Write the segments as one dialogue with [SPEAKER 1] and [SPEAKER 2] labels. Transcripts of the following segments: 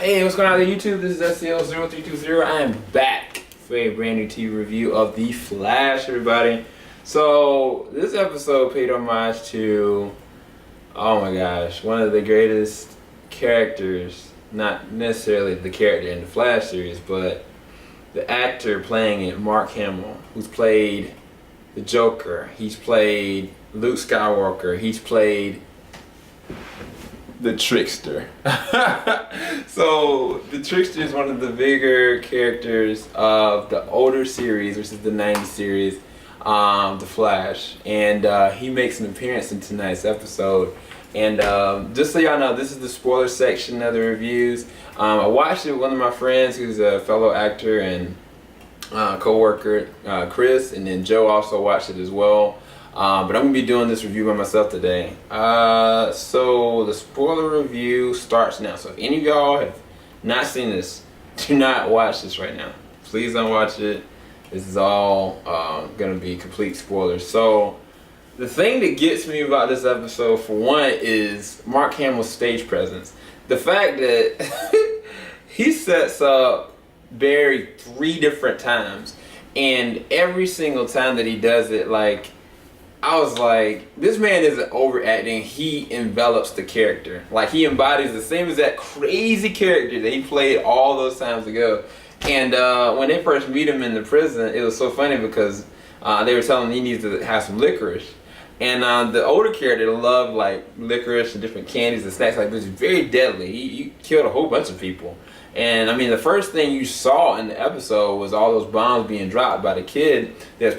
[SPEAKER 1] Hey, what's going on YouTube? This is SCL0320. I am back for a brand new TV review of The Flash, everybody. So, this episode paid homage to, oh my gosh, one of the greatest characters, not necessarily the character in the Flash series, but the actor playing it, Mark Hamill, who's played the Joker. He's played Luke Skywalker. He's played the Trickster. So the Trickster is one of the bigger characters of the older series, which is the 90s series, The Flash, and he makes an appearance in tonight's episode. And just so y'all know, this is the spoiler section of the reviews. I watched it with one of my friends who's a fellow actor and co-worker, Chris, and then Joe also watched it as well. But I'm going to be doing this review by myself today. So the spoiler review starts now. So if any of y'all have not seen this, do not watch this right now. Please don't watch it. This is all going to be complete spoilers. So the thing that gets me about this episode, for one, is Mark Hamill's stage presence. The fact that he sets up Barry 3 different times, and every single time that he does it, like, I was like, this man isn't overacting, he envelops the character. Like, he embodies the same as that crazy character that he played all those times ago. And when they first meet him in the prison, it was so funny because they were telling him he needs to have some licorice. And the older character loved like licorice and different candies and snacks, like, it was very deadly. He killed a whole bunch of people. And I mean, the first thing you saw in the episode was all those bombs being dropped by the kid that's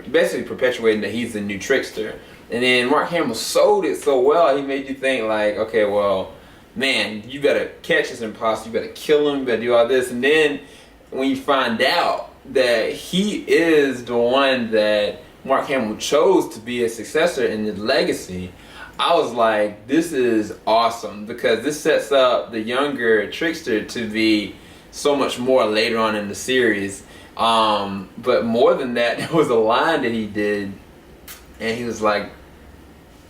[SPEAKER 1] basically perpetuating that he's the new Trickster. And then Mark Hamill sold it so well, he made you think like, okay, well, man, you better catch this imposter, you better kill him, you better do all this. And then when you find out that he is the one that Mark Hamill chose to be a successor in his legacy, I was like, this is awesome, because this sets up the younger Trickster to be so much more later on in the series. But more than that, there was a line that he did, and he was like,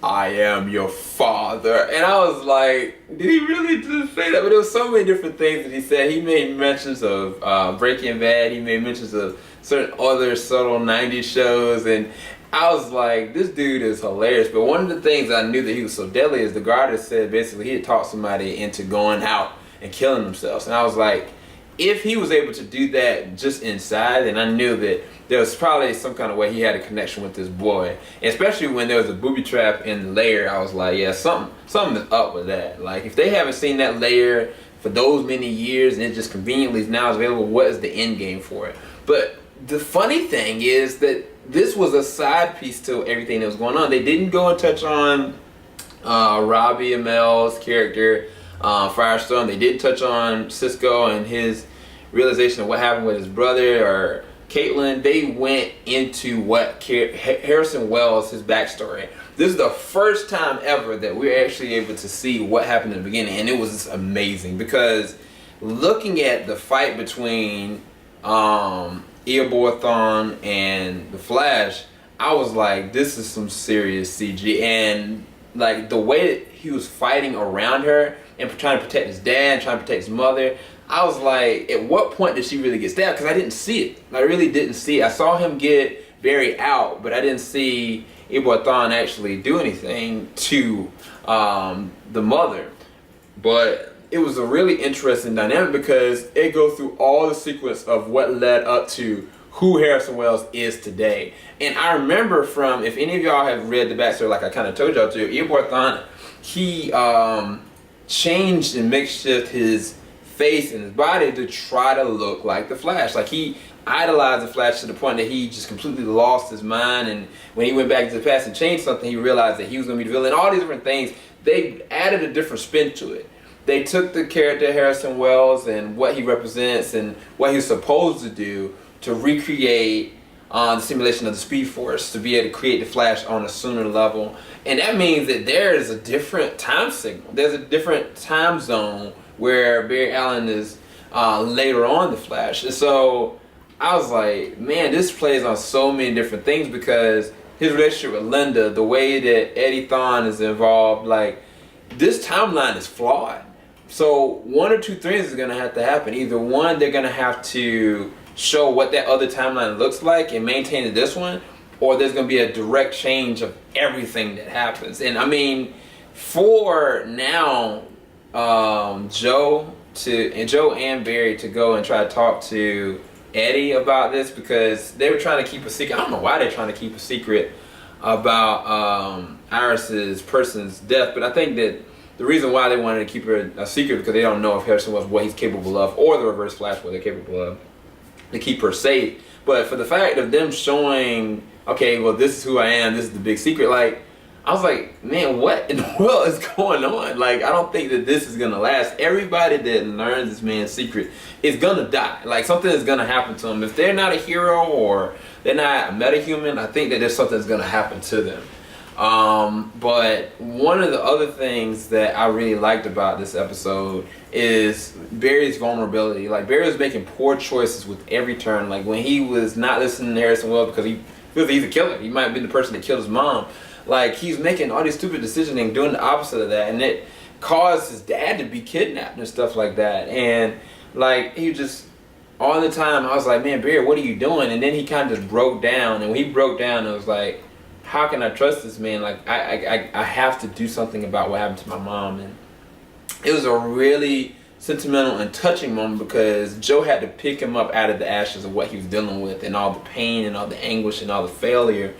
[SPEAKER 1] I am your father. And I was like, did he really just say that? But there was so many different things that he said. He made mentions of Breaking Bad. He made mentions of certain other subtle 90s shows. And I was like, this dude is hilarious. But one of the things I knew that he was so deadly is the guard had said basically he had talked somebody into going out and killing themselves. And I was like, if he was able to do that just inside, then I knew that there was probably some kind of way he had a connection with this boy. And especially when there was a booby trap in the lair, I was like, yeah, something is up with that. Like, if they haven't seen that lair for those many years and it just conveniently is now available, what is the end game for it? But the funny thing is that this was a side piece to everything that was going on. They didn't go and touch on Robbie Amell's character, Firestorm. They did touch on Cisco and his realization of what happened with his brother or Caitlin. They went into what Harrison Wells, his backstory. This is the first time ever that we're actually able to see what happened in the beginning, and it was amazing, because looking at the fight between Eoborthon and the Flash, I was like, this is some serious CG. And like the way that he was fighting around her and trying to protect his dad, trying to protect his mother, I was like, at what point did she really get stabbed? Because I didn't see it. I really didn't see it. I saw him get Barry out, but I didn't see Eoborthon actually do anything to the mother. But it was a really interesting dynamic, because it goes through all the sequence of what led up to who Harrison Wells is today. And I remember from, if any of y'all have read the backstory, like I kind of told y'all to, Eoborthon, he changed and makeshift his face and his body to try to look like the Flash. Like, he idolized the Flash to the point that he just completely lost his mind, and when he went back to the past and changed something, he realized that he was going to be the villain. All these different things, they added a different spin to it. They took the character Harrison Wells and what he represents and what he's supposed to do to recreate the simulation of the Speed Force, to be able to create the Flash on a sooner level. And that means that there is a different time signal. There's a different time zone where Barry Allen is later on the Flash. And so I was like, man, this plays on so many different things, because his relationship with Linda, the way that Eddie Thawne is involved, like, this timeline is flawed. So one or two things is gonna have to happen. Either one, they're gonna have to show what that other timeline looks like and maintain this one, or there's gonna be a direct change of everything that happens. And I mean, for now, Joe and Barry to go and try to talk to Eddie about this, because they were trying to keep a secret. I don't know why they're trying to keep a secret about Iris's person's death, but I think that the reason why they wanted to keep it a secret because they don't know if Harrison was what he's capable of, or the Reverse Flash what they're capable of, to keep her safe. But for the fact of them showing, okay, well, this is who I am, this is the big secret, like, I was like, man, what in the world is going on? Like, I don't think that this is gonna last. Everybody that learns this man's secret is gonna die. Like, something is gonna happen to them. If they're not a hero or they're not a metahuman, I think that there's something that's gonna happen to them. But one of the other things that I really liked about this episode is Barry's vulnerability. Like, Barry was making poor choices with every turn. Like, when he was not listening to Harrison Wells because he feels he's a killer. He might have been the person that killed his mom. Like, he's making all these stupid decisions and doing the opposite of that, and it caused his dad to be kidnapped and stuff like that. And like, he just all the time, I was like, man, Barry, what are you doing? And then he kind of just broke down, and when he broke down, it was like, how can I trust this man? Like, I have to do something about what happened to my mom. And it was a really sentimental and touching moment because Joe had to pick him up out of the ashes of what he was dealing with and all the pain and all the anguish and all the failure.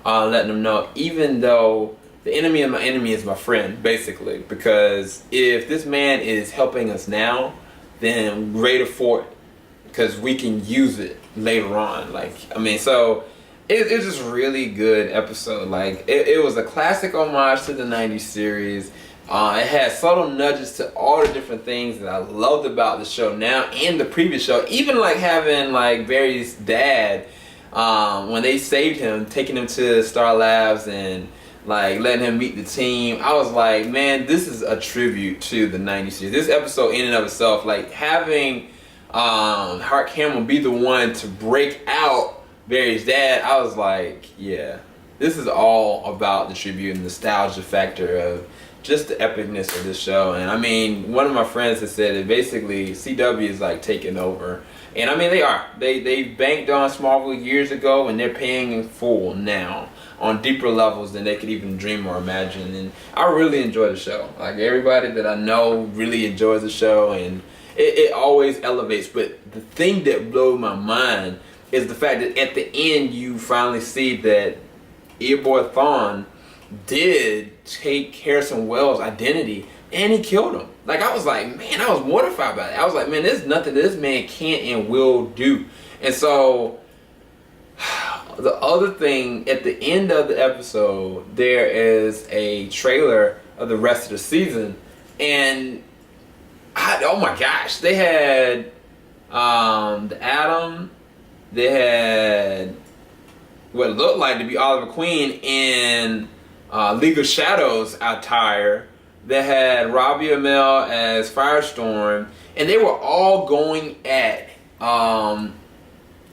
[SPEAKER 1] Letting them know, even though the enemy of my enemy is my friend, basically, because if this man is helping us now, then greater for it, because we can use it later on. Like, I mean, so it's just a really good episode. Like, it was a classic homage to the 90s series. It had subtle nudges to all the different things that I loved about the show now and the previous show. Even like having like Barry's dad, when they saved him, taking him to Star Labs and like letting him meet the team, I was like, man, this is a tribute to the 90s series. This episode in and of itself, like having Hamill be the one to break out Barry's dad, I was like, yeah, this is all about the tribute and nostalgia factor of just the epicness of this show. And I mean, one of my friends has said that basically CW is like taking over. And I mean, they are. They banked on Smallville years ago, and they're paying in full now on deeper levels than they could even dream or imagine. And I really enjoy the show. Like, everybody that I know really enjoys the show, and it always elevates. But the thing that blew my mind is the fact that at the end you finally see that Eobard Thawne did take Harrison Wells' identity and he killed him. Like, I was like, man, I was mortified by that. I was like, man, there's nothing this man can't and will do. And so the other thing, at the end of the episode, there is a trailer of the rest of the season, and oh my gosh, they had the Atom, they had what looked like to be Oliver Queen in League of Shadows attire. They had Robbie Amell as Firestorm, and they were all going at not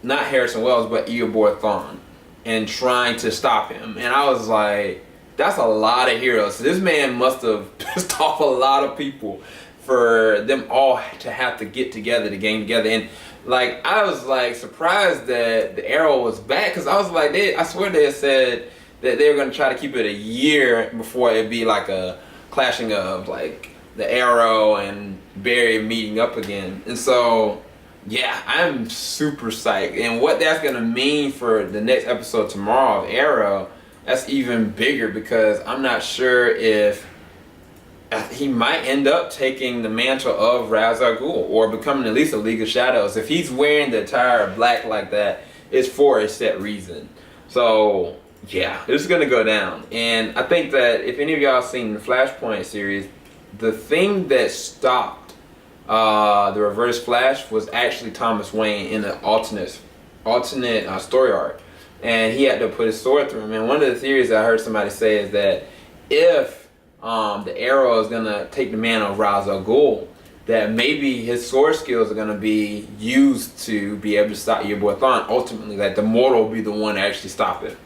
[SPEAKER 1] Harrison Wells but Eobard Thawne and trying to stop him. And I was like, that's a lot of heroes. So this man must have pissed off a lot of people for them all to have to get together to gang together. And like, I was like surprised that the Arrow was back, because I was like, I swear they had said that they were going to try to keep it a year before it'd be like a clashing of like the Arrow and Barry meeting up again. And so yeah, I'm super psyched. And what that's gonna mean for the next episode tomorrow of Arrow, that's even bigger, because I'm not sure if he might end up taking the mantle of Ra's al Ghul or becoming at least a League of Shadows. If he's wearing the attire of black like that, it's for a set reason. So yeah, this is gonna go down. And I think that if any of y'all seen the Flashpoint series, the thing that stopped the Reverse Flash was actually Thomas Wayne in an alternate story arc, and he had to put his sword through him. And one of the theories I heard somebody say is that if the Arrow is gonna take the mantle of Ra's al Ghul, that maybe his sword skills are gonna be used to be able to stop Eobard Thawne. Ultimately, like the mortal will be the one to actually stop it.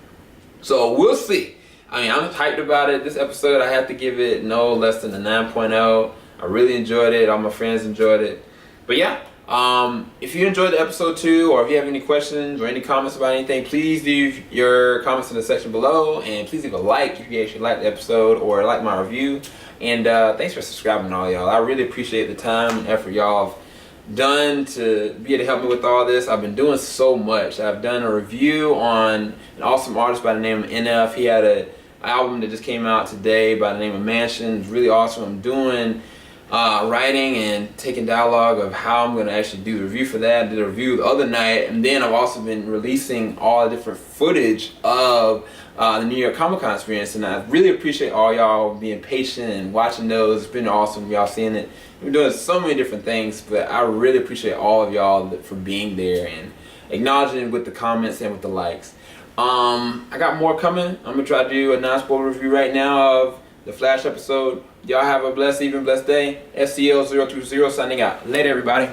[SPEAKER 1] So we'll see. I mean, I'm hyped about it. This episode, I have to give it no less than a 9.0. I really enjoyed it. All my friends enjoyed it. But yeah, if you enjoyed the episode too, or if you have any questions or any comments about anything, please leave your comments in the section below, and please leave a like if you actually liked the episode or like my review. And thanks for subscribing, all y'all. I really appreciate the time and effort y'all have done to be able to help me with all this. I've been doing so much. I've done a review on an awesome artist by the name of NF. He had an album that just came out today by the name of Mansion. It's really awesome. I'm doing writing and taking dialogue of how I'm going to actually do the review for that. I did a review the other night, and then I've also been releasing all the different footage of the New York Comic Con experience, and I really appreciate all y'all being patient and watching those. It's been awesome, y'all seeing it. We're doing so many different things, but I really appreciate all of y'all for being there and acknowledging it with the comments and with the likes. I got more coming. I'm going to try to do a non-spoiler review right now of the Flash episode. Y'all have a blessed evening, blessed day. SCL020 signing out. Later, everybody.